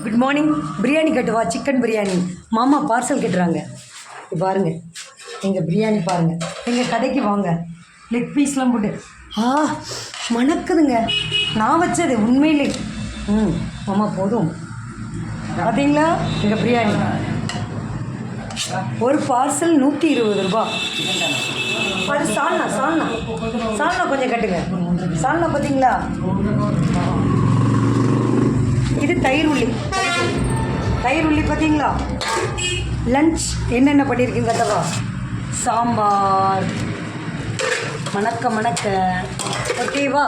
Good morning. Biryani கட்டுவா, chicken biryani. மாமா parcel கட்டுறாங்க. பாருங்கள் எங்கள் பிரியாணி பாருங்கள். எங்கள் கடைக்கு வாங்க. லெக் பீஸ்லாம் போட்டு மணக்குதுங்க. நான் வச்சது உண்மையிலே. மாமா போதும் பார்த்தீங்களா எங்கள் பிரியாணி. ஒரு பார்சல் 120 ரூபா. அது சால்னா சால்னா சால்னா கொஞ்சம் கட்டுங்க. சால்னா பார்த்தீங்களா? இது தயிர் உள்ளி. தயிர் உள்ளி பார்த்தீங்களா? லன்ச் என்னென்ன பண்ணியிருக்கீங்க கதவா? சாம்பார் மணக்க மணக்க. ஓகேவா?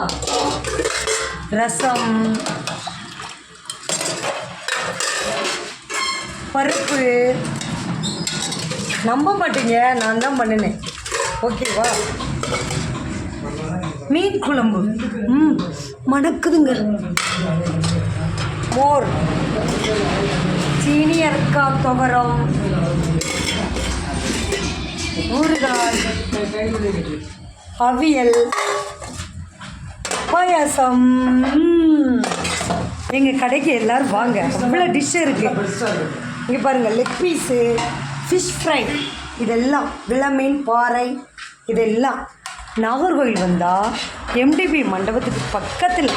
ரசம், பருப்பு. நம்ப மாட்டீங்க, நான் தான் பண்ணினேன். ஓகேவா? மீன் குழம்பு மணக்குதுங்க. மோர், சீனியர்க்கா துவரம், ஊறுகாய், அவியல், பாயாசம். எங்கள் கடைக்கு எல்லோரும் வாங்க. அவ்வளோ டிஷ் இருக்குது. இங்கே பாருங்கள், லெக் பீஸு, ஃபிஷ் ஃப்ரை, இதெல்லாம் விளமீன், பாறை, இதெல்லாம். நாகர்கோவில் வந்தால் எம்டிபி மண்டபத்துக்கு பக்கத்தில்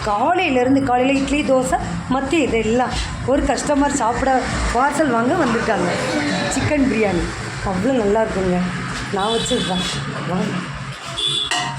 காலையில் இட்லி, தோசை, மத்திய இதெல்லாம். ஒரு கஸ்டமர் சாப்பிட பார்சல் வாங்க வந்திருக்காங்க. சிக்கன் பிரியாணி அவ்வளோ நல்லா இருக்குங்க. நான் வச்சுருக்கேன் வாங்க.